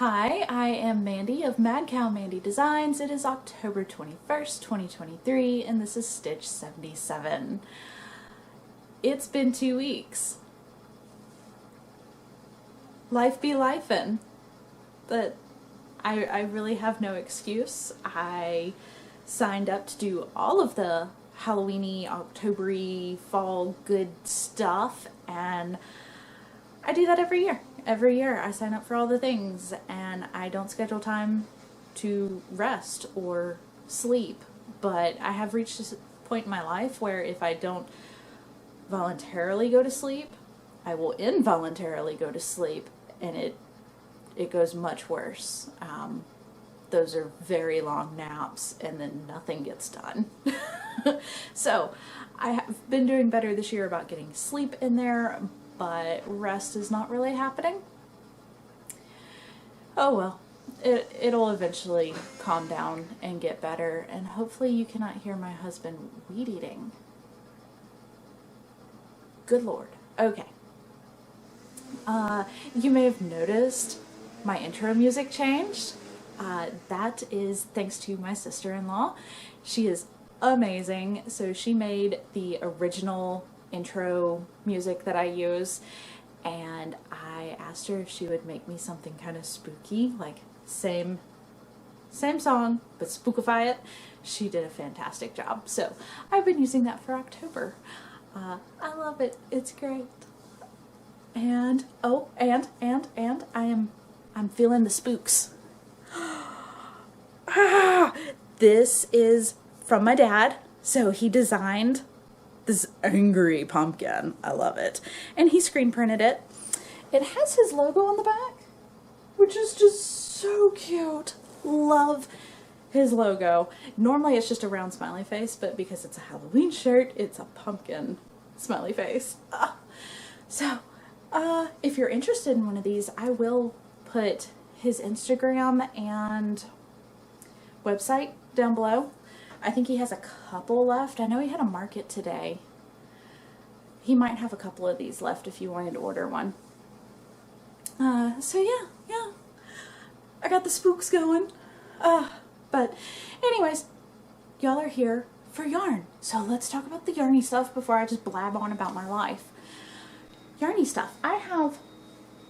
Hi, I am Mandy of Mad Cow Mandy Designs. It is October 21st, 2023, and this is Stitch 77. It's been 2 weeks. Life be lifin'. But I really have no excuse. I signed up to do all of the Halloweeny, October-y, fall good stuff, and I do that every year. Every year I sign up for all the things, and I don't schedule time to rest or sleep. But I have reached a point in my life where if I don't voluntarily go to sleep, I will involuntarily go to sleep, and it goes much worse. Those are very long naps, and then nothing gets done. So I have been doing better this year about getting sleep in there, but rest is not really happening. Oh well, it'll eventually calm down and get better, and hopefully you cannot hear my husband weed eating. Good Lord. Okay. You may have noticed my intro music changed. That is thanks to my sister-in-law. She is amazing. So she made the original intro music that I use, and I asked her if she would make me something kind of spooky, like same song, but spookify it. She did a fantastic job. So I've been using that for October. I love it. It's great. And I'm feeling the spooks. This is from my dad. So he designed this angry pumpkin. I love it. And he screen printed it. It has his logo on the back, which is just so cute. Love his logo. Normally it's just a round smiley face, but because it's a Halloween shirt, it's a pumpkin smiley face. So, if you're interested in one of these, I will put his Instagram and website down below. I think he has a couple left. I know he had a market today. He might have a couple of these left if you wanted to order one. So yeah. I got the spooks going. But anyways, y'all are here for yarn. So let's talk about the yarny stuff before I just blab on about my life. Yarny stuff. I have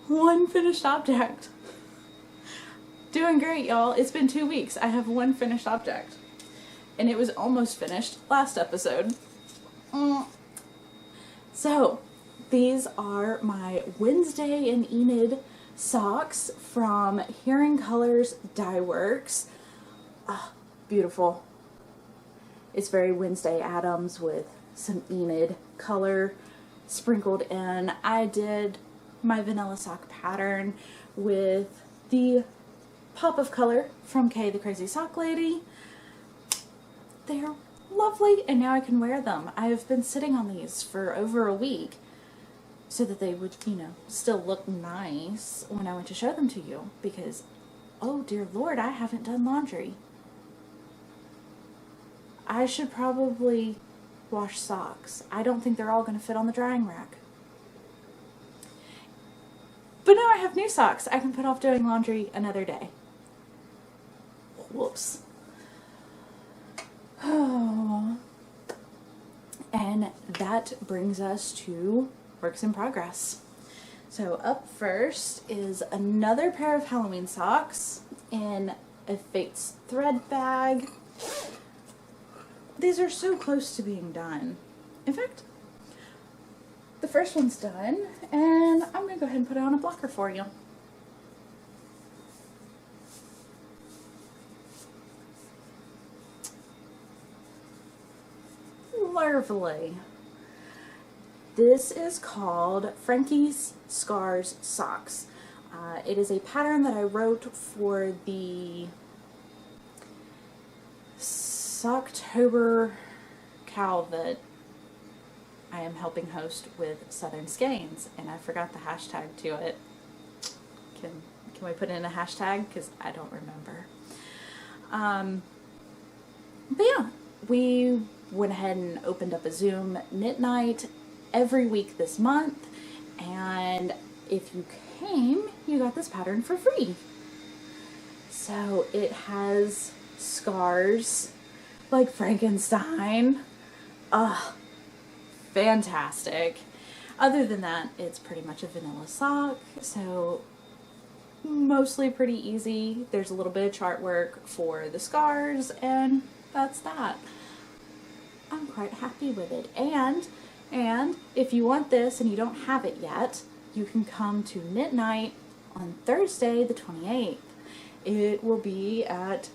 one finished object. Doing great, y'all. It's been 2 weeks. I have one finished object. And it was almost finished last episode. So, these are my Wednesday and Enid socks from Hearing Colors Dyeworks. Beautiful. It's very Wednesday Addams with some Enid color sprinkled in. I did my vanilla sock pattern with the pop of color from Kay the Crazy Sock Lady. They're lovely, and now I can wear them. I have been sitting on these for over a week so that they would, still look nice when I went to show them to you, because, oh dear Lord, I haven't done laundry. I should probably wash socks. I don't think they're all going to fit on the drying rack. But now I have new socks. I can put off doing laundry another day. Whoops. Oh. And that brings us to works in progress. So up first is another pair of Halloween socks in a Fates thread bag. These are so close to being done. In fact, the first one's done, and I'm going to go ahead and put it on a blocker for you. Lovely. This is called Frankie's Scars Socks. It is a pattern that I wrote for the Socktober cow that I am helping host with Southern Skeins, and I forgot the hashtag to it. Can we put in a hashtag? Because I don't remember. But yeah, we went ahead and opened up a Zoom knit night every week this month, and if you came, you got this pattern for free. So it has scars like Frankenstein. Ugh, fantastic. Other than that, it's pretty much a vanilla sock, so mostly pretty easy. There's a little bit of chart work for the scars, and that's that. I'm quite happy with it. And if you want this and you don't have it yet, you can come to Knit Night on Thursday the 28th. It will be at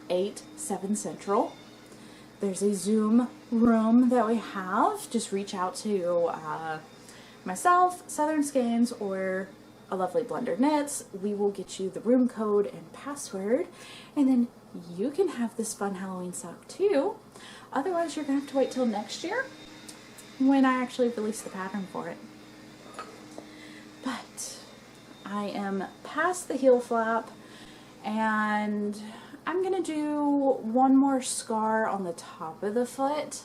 7 Central. There's a Zoom room that we have. Just reach out to myself, Southern Skeins, or a lovely Blender Knits. We will get you the room code and password, and then you can have this fun Halloween sock too. Otherwise, you're gonna have to wait till next year when I actually release the pattern for it. But I am past the heel flap, and I'm gonna do one more scar on the top of the foot.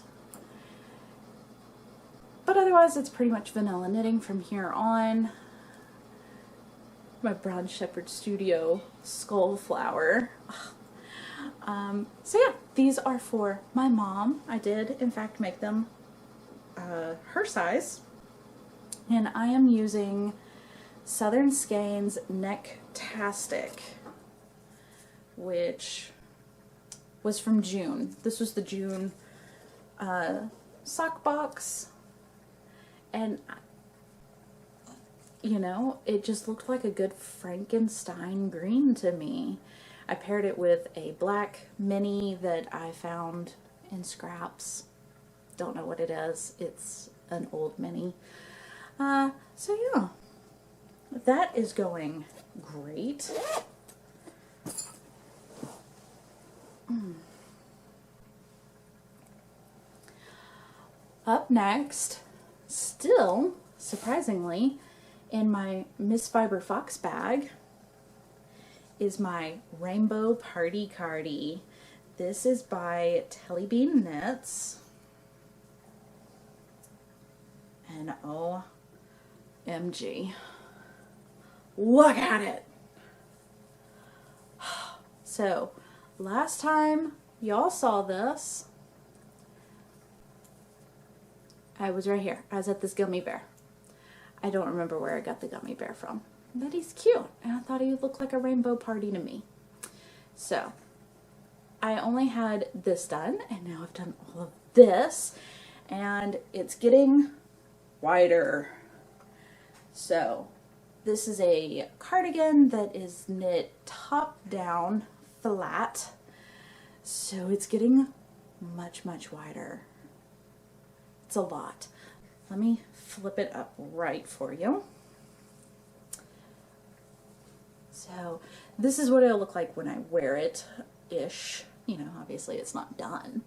But otherwise, it's pretty much vanilla knitting from here on. My Brown Shepherd Studio skull flower. So yeah, these are for my mom. I did, in fact, make them her size. And I am using Southern Skeins Necktastic, which was from June. This was the June sock box. And, you know, it just looked like a good Frankenstein green to me. I paired it with a black mini that I found in scraps. Don't know what it is. It's an old mini. So yeah, that is going great. Up next, still, surprisingly, in my Miss Fiber Fox bag is my Rainbow Party Cardi. This is by Telly Knits. And OMG, look at it! So, last time y'all saw this, I was right here. I was at this gummy bear. I don't remember where I got the gummy bear from, but he's cute, and I thought he would look like a rainbow party to me. So, I only had this done, and now I've done all of this, and it's getting wider. So, this is a cardigan that is knit top down flat, so it's getting much, much wider. It's a lot. Let me flip it up right for you. So this is what it'll look like when I wear it-ish. You know, obviously it's not done.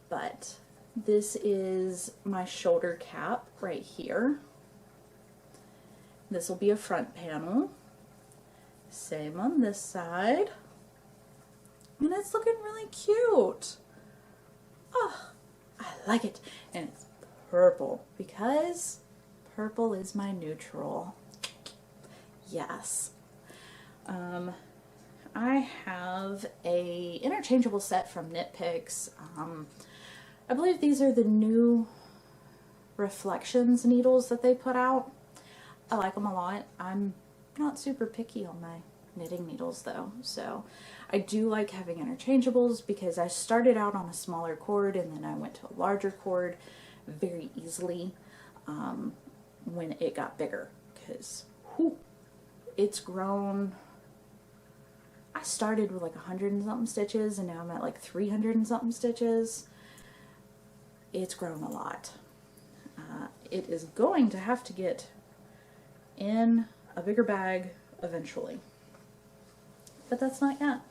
But this is my shoulder cap right here. This will be a front panel. Same on this side. And it's looking really cute. Oh, I like it. And it's purple because purple is my neutral. Yes. I have a interchangeable set from Knit Picks. I believe these are the new Reflections needles that they put out. I like them a lot. I'm not super picky on my knitting needles though, so I do like having interchangeables because I started out on a smaller cord and then I went to a larger cord very easily when it got bigger, because it's grown. I started with like 100 and something stitches and now I'm at like 300 and something stitches. It's grown a lot. It is going to have to get in a bigger bag eventually, but that's not yet.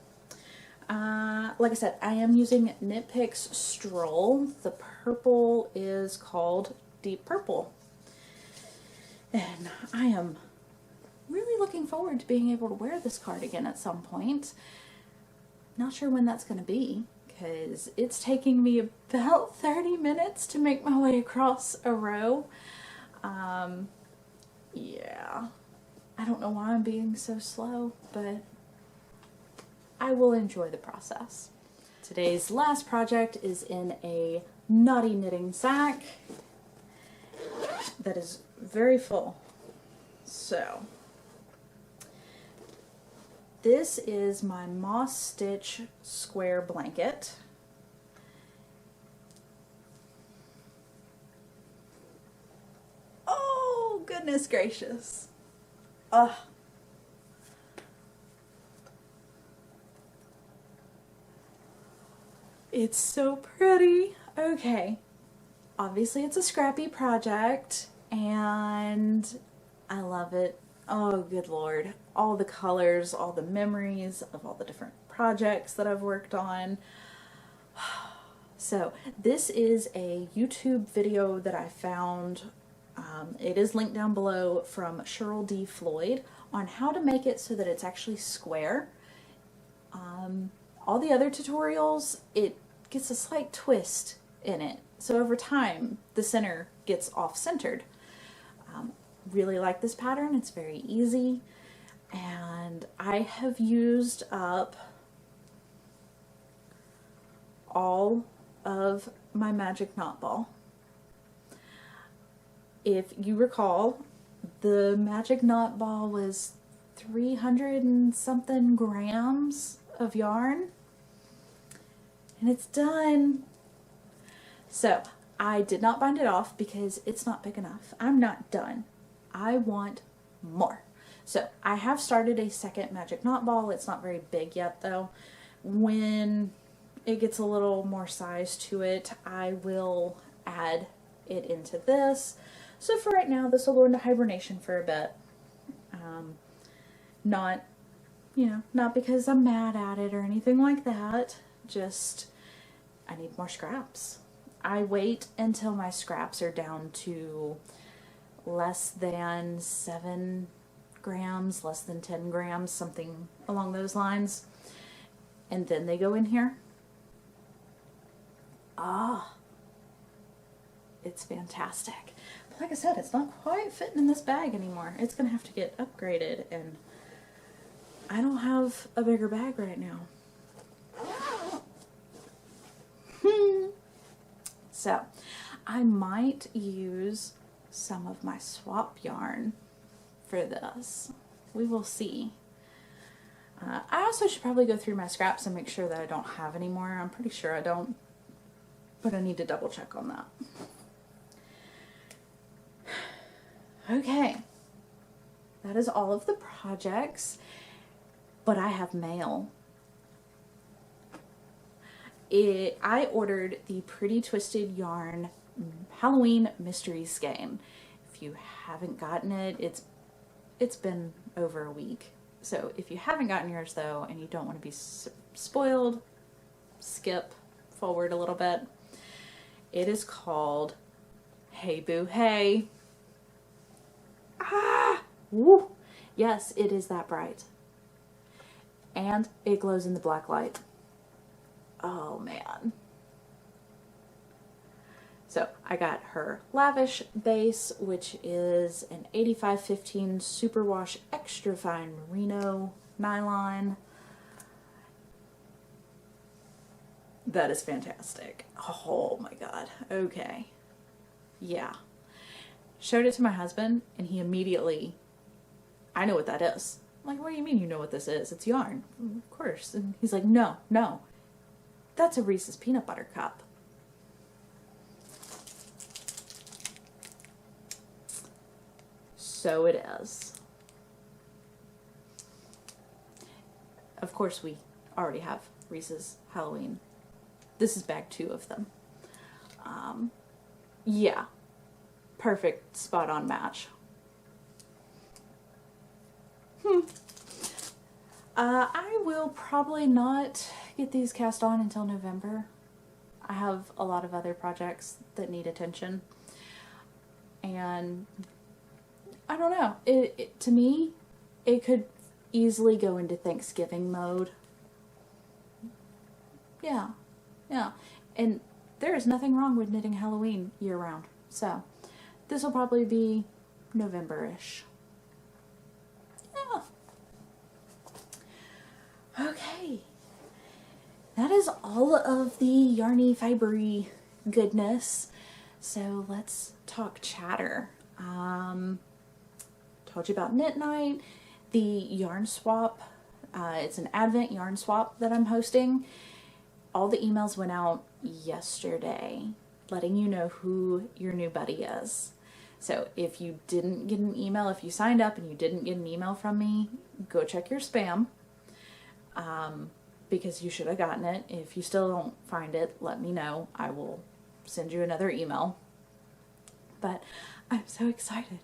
Like I said, I am using Knit Picks Stroll. The purple is called Deep Purple. And I am really looking forward to being able to wear this cardigan at some point. Not sure when that's going to be, because it's taking me about 30 minutes to make my way across a row. Yeah. I don't know why I'm being so slow, but I will enjoy the process. Today's last project is in a knotty knitting sack that is very full. So, this is my moss stitch square blanket. Oh, goodness gracious. Ugh. It's so pretty. Okay. Obviously it's a scrappy project and I love it. Oh, good Lord. All the colors, all the memories of all the different projects that I've worked on. So this is a YouTube video that I found. It is linked down below from Cheryl D. Floyd on how to make it so that it's actually square. All the other tutorials, it gets a slight twist in it. So over time, the center gets off-centered. Really like this pattern. It's very easy. And I have used up all of my magic knot ball. If you recall, the magic knot ball was 300 and something grams of yarn. And it's done. So I did not bind it off because it's not big enough. I'm not done. I want more. So I have started a second magic knot ball. It's not very big yet though. When it gets a little more size to it, I will add it into this. So for right now, this will go into hibernation for a bit. Not, you know, not because I'm mad at it or anything like that. Just, I need more scraps. I wait until my scraps are down to less than 7 grams, less than 10 grams, something along those lines. And then they go in here. Ah, it's fantastic. But like I said, it's not quite fitting in this bag anymore. It's going to have to get upgraded, and I don't have a bigger bag right now. So, I might use some of my swap yarn for this. We will see. I also should probably go through my scraps and make sure that I don't have any more. I'm pretty sure I don't, but I need to double check on that. Okay, that is all of the projects, but I have mail. I ordered the Pretty Twisted Yarn Halloween Mystery Skein. If you haven't gotten it, it's been over a week. So if you haven't gotten yours though, and you don't want to be spoiled, skip forward a little bit. It is called Hey Boo Hey. Ah! Woo! Yes, it is that bright. And it glows in the black light. Oh man. So I got her Lavish base, which is an 8515 Superwash Extra Fine Merino nylon. That is fantastic. Oh my god. Okay. Yeah. Showed it to my husband and he immediately, I know what that is. I'm like, what do you mean you know what this is? It's yarn. Of course. And he's like, no. That's a Reese's peanut butter cup. So it is. Of course we already have Reese's Halloween. This is bag 2 of them. Yeah. Perfect spot on match. I will probably not get these cast on until November. I have a lot of other projects that need attention. And I don't know. To me, it could easily go into Thanksgiving mode. Yeah. And there is nothing wrong with knitting Halloween year-round. So, this will probably be November-ish. Yeah. Okay. Okay. That is all of the yarny, fibery goodness. So let's talk chatter. Told you about knit night, the yarn swap. It's an Advent yarn swap that I'm hosting. All the emails went out yesterday, letting you know who your new buddy is. So if you didn't get an email, if you signed up and you didn't get an email from me, go check your spam. Because you should have gotten it. If you still don't find it, let me know. I will send you another email. But I'm so excited.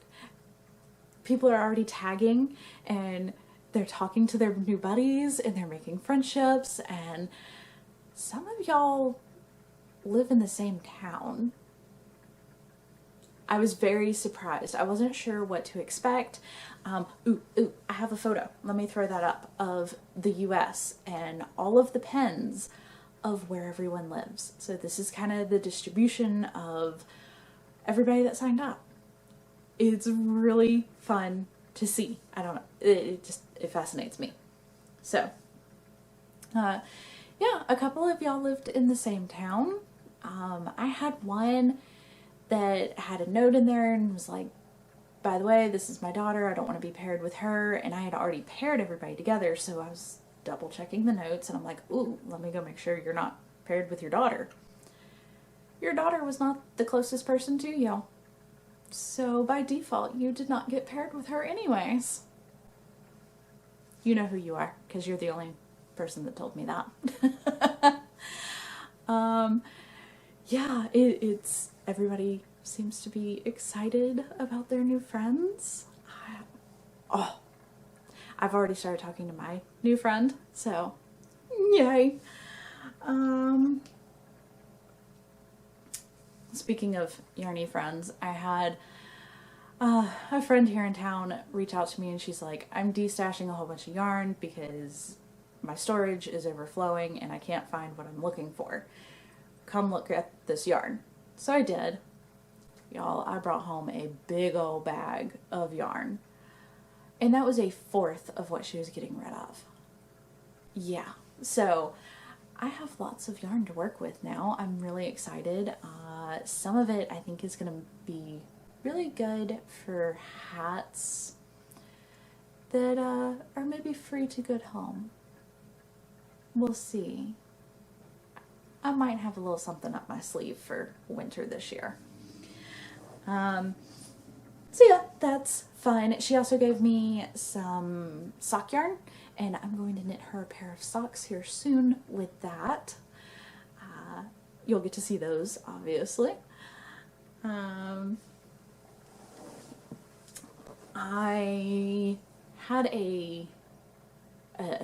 People are already tagging and they're talking to their new buddies and they're making friendships, and some of y'all live in the same town. I was very surprised. I wasn't sure what to expect. I have a photo. Let me throw that up of the US and all of the pens of where everyone lives. So this is kind of the distribution of everybody that signed up. It's really fun to see. I don't know. It fascinates me. So, yeah, a couple of y'all lived in the same town. I had one that had a note in there and was like, by the way, this is my daughter. I don't want to be paired with her. And I had already paired everybody together, so I was double checking the notes and I'm like, ooh, let me go make sure you're not paired with your daughter. Your daughter was not the closest person to you. So by default, you did not get paired with her anyways. You know who you are, because you're the only person that told me that. Yeah, it's everybody seems to be excited about their new friends. I've already started talking to my new friend, so yay. Speaking of yarny friends, I had a friend here in town reach out to me and she's like, I'm destashing a whole bunch of yarn because my storage is overflowing and I can't find what I'm looking for. Come look at this yarn. So I did. Y'all, I brought home a big old bag of yarn. And that was a fourth of what she was getting rid of. Yeah, so I have lots of yarn to work with now. I'm really excited. Some of it I think is going to be really good for hats that are maybe free to good home. We'll see. I might have a little something up my sleeve for winter this year. So yeah, that's fun. She also gave me some sock yarn, and I'm going to knit her a pair of socks here soon with that. You'll get to see those, obviously. I had a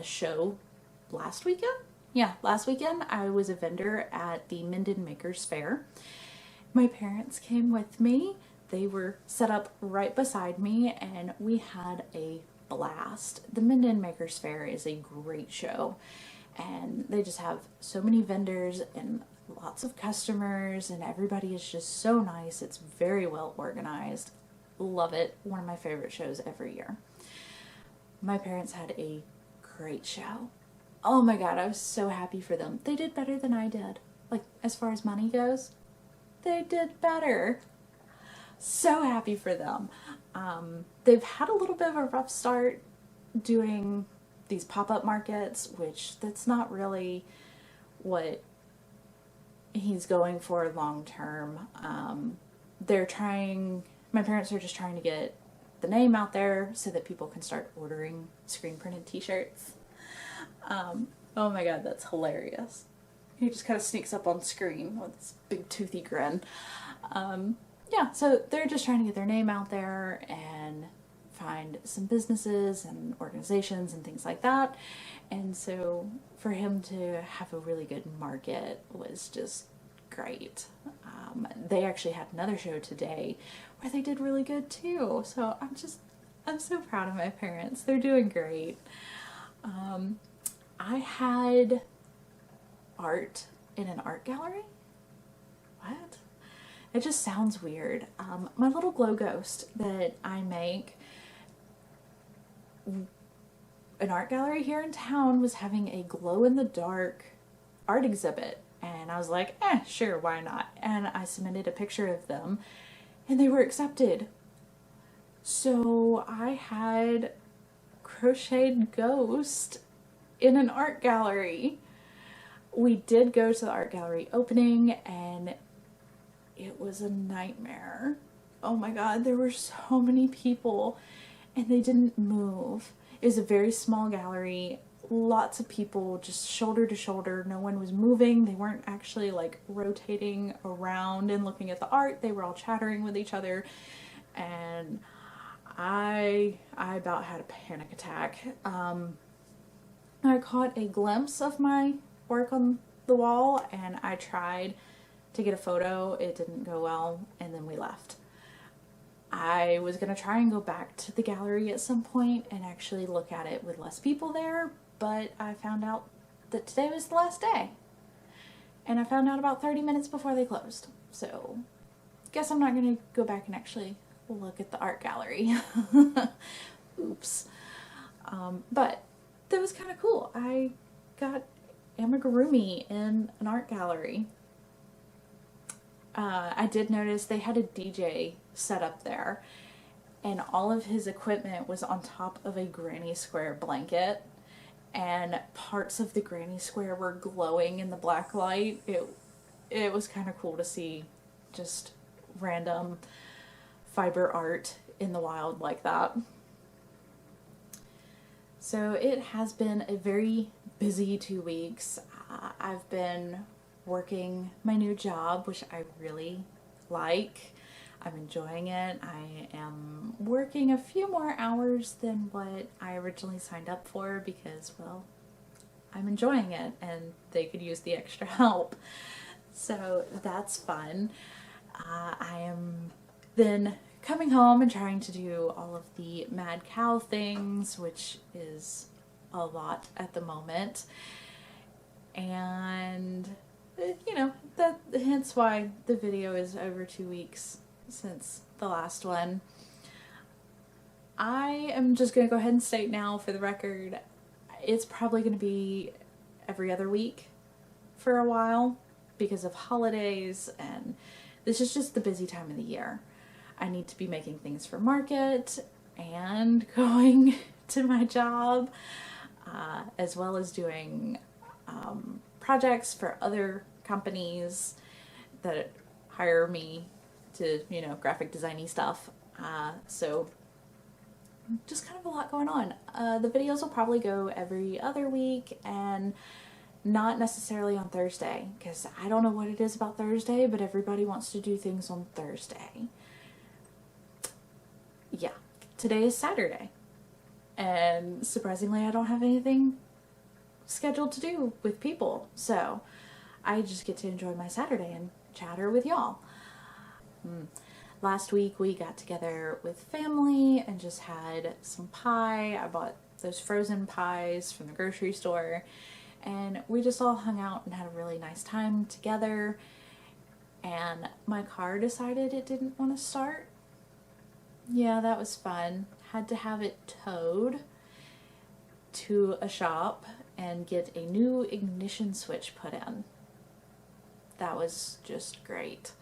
show last weekend. Yeah, last weekend I was a vendor at the Minden Makers Fair. My parents came with me. They were set up right beside me and we had a blast. The Minden Makers Fair is a great show and they just have so many vendors and lots of customers and everybody is just so nice. It's very well organized. Love it. One of my favorite shows every year. My parents had a great show. Oh my god, I was so happy for them. They did better than I did. Like, as far as money goes, they did better. So happy for them. They've had a little bit of a rough start doing these pop-up markets, which that's not really what he's going for long term. My parents are just trying to get the name out there so that people can start ordering screen printed t-shirts. Oh my god, that's hilarious. He just kind of sneaks up on screen with this big toothy grin. Yeah, so they're just trying to get their name out there and find some businesses and organizations and things like that. And so for him to have a really good market was just great. They actually had another show today where they did really good too. So I'm so proud of my parents. They're doing great. I had art in an art gallery. What? It just sounds weird. My little glow ghost that I make, an art gallery here in town was having a glow-in-the-dark art exhibit. And I was like, sure, why not? And I submitted a picture of them, and they were accepted. So I had crocheted ghost in an art gallery. We did go to the art gallery opening, and it was a nightmare. Oh my god, there were so many people, and they didn't move. It was a very small gallery, lots of people just shoulder to shoulder. No one was moving. They weren't actually like rotating around and looking at the art. They were all chattering with each other, and I about had a panic attack. I caught a glimpse of my work on the wall, and I tried to get a photo. It didn't go well, and then we left. I was going to try and go back to the gallery at some point and actually look at it with less people there, but I found out that today was the last day. And I found out about 30 minutes before they closed. So, guess I'm not going to go back and actually look at the art gallery. Oops. But that was kind of cool. I got amigurumi in an art gallery. I did notice they had a DJ set up there, and all of his equipment was on top of a granny square blanket, and parts of the granny square were glowing in the black light. It was kind of cool to see just random fiber art in the wild like that. So it has been a very busy 2 weeks. I've been working my new job, which I really like. I'm enjoying it. I am working a few more hours than what I originally signed up for because, well, I'm enjoying it and they could use the extra help. So that's fun. I am then coming home and trying to do all of the mad cow things, which is a lot at the moment. And you know, hence why the video is over 2 weeks since the last one. I am just going to go ahead and state now for the record, it's probably going to be every other week for a while because of holidays, and this is just the busy time of the year. I need to be making things for market and going to my job, as well as doing projects for other companies that hire me to, you know, graphic designy stuff. So just kind of a lot going on. The videos will probably go every other week and not necessarily on Thursday, because I don't know what it is about Thursday, but everybody wants to do things on Thursday. Yeah, today is Saturday, and surprisingly I don't have anything scheduled to do with people, so I just get to enjoy my Saturday and chatter with y'all. Last week we got together with family and just had some pie. I bought those frozen pies from the grocery store, and we just all hung out and had a really nice time together. And my car decided it didn't want to start. Yeah, that was fun. Had to have it towed to a shop and get a new ignition switch put in. That was just great.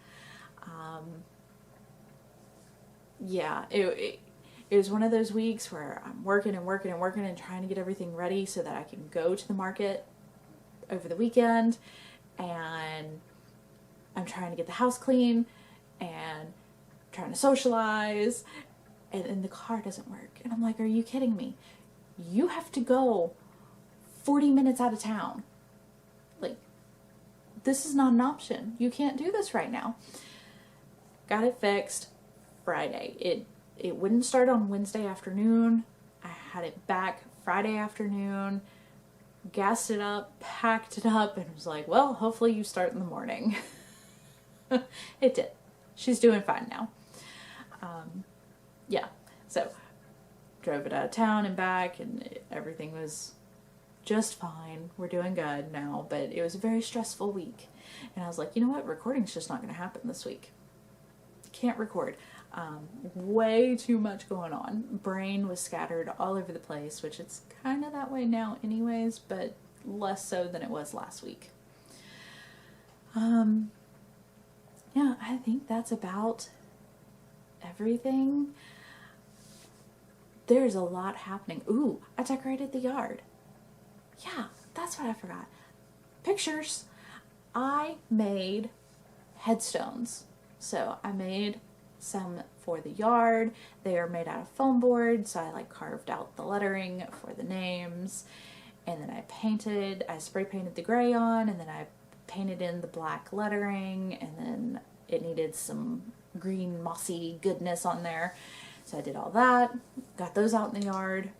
Yeah, it was one of those weeks where I'm working and working and working and trying to get everything ready so that I can go to the market over the weekend, and I'm trying to get the house clean and trying to socialize, and the car doesn't work. And I'm like, are you kidding me? You have to go 40 minutes out of town. Like, this is not an option. You can't do this right now. Got it fixed Friday. It wouldn't start on Wednesday afternoon. I had it back Friday afternoon, gassed it up, packed it up, and was like, well, hopefully you start in the morning. It did. She's doing fine now. Yeah, so drove it out of town and back, and everything was just fine. We're doing good now, but it was a very stressful week. And I was like, you know what? Recording's just not going to happen this week. Can't record. Way too much going on. Brain was scattered all over the place, which it's kind of that way now anyways, but less so than it was last week. Yeah, I think that's about everything. There's a lot happening. Ooh, I decorated the yard. Yeah, that's what I forgot. Pictures. I made headstones. So I made some for the yard. They are made out of foam board, so I like carved out the lettering for the names, and then I spray painted the gray on, and then I painted in the black lettering, and then it needed some green mossy goodness on there, so I did all that, got those out in the yard,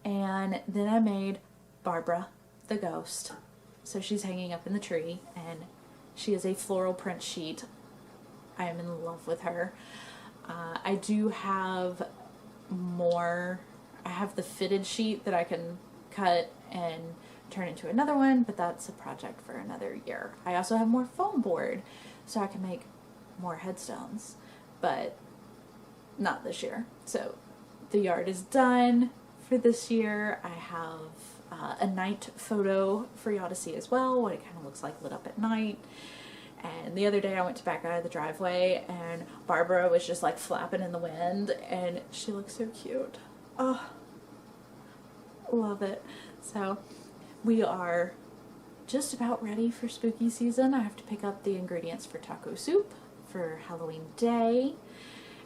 and then I made Barbara the ghost. So she's hanging up in the tree, and she is a floral print sheet. I am in love with her. I do have more. I have the fitted sheet that I can cut and turn into another one, but that's a project for another year. I also have more foam board, so I can make more headstones, but not this year. So the yard is done for this year. I have a night photo for y'all to see as well, what it kind of looks like lit up at night. And the other day I went to back out of the driveway, and Barbara was just like flapping in the wind, and she looks so cute. Oh, love it. So we are just about ready for spooky season. I have to pick up the ingredients for taco soup for Halloween day,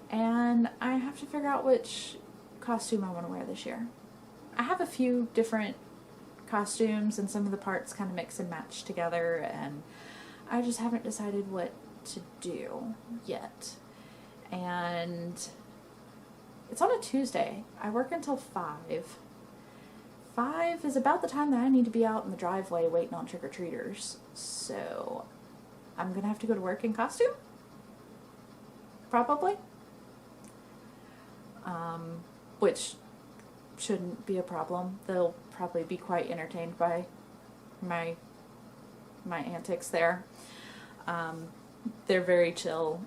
and I have to figure out which costume I want to wear this year. I have a few different costumes, and some of the parts kind of mix and match together, and I just haven't decided what to do yet. And it's on a Tuesday. I work until 5. 5 is about the time that I need to be out in the driveway waiting on trick-or-treaters. So I'm going to have to go to work in costume? Probably. Which shouldn't be a problem. They'll probably be quite entertained by my antics there. They're very chill.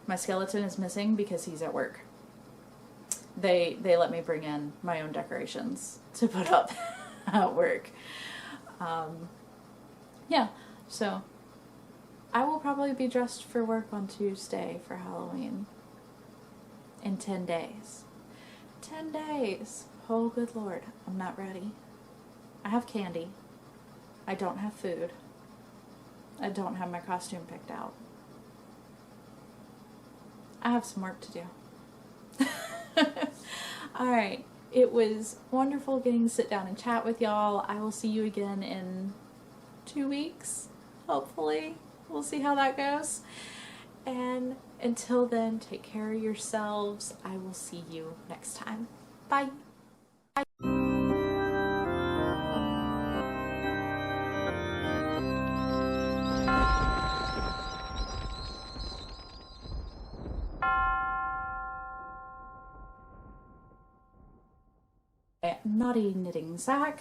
My skeleton is missing because he's at work. They let me bring in my own decorations to put up at work. Yeah, so I will probably be dressed for work on Tuesday for Halloween in 10 days. 10 days! Oh, good Lord, I'm not ready. I have candy. I don't have food. I don't have my costume picked out. I have some work to do. Alright, it was wonderful getting to sit down and chat with y'all. I will see you again in 2 weeks, hopefully. We'll see how that goes. And until then, take care of yourselves. I will see you next time. Bye. Naughty knitting sack.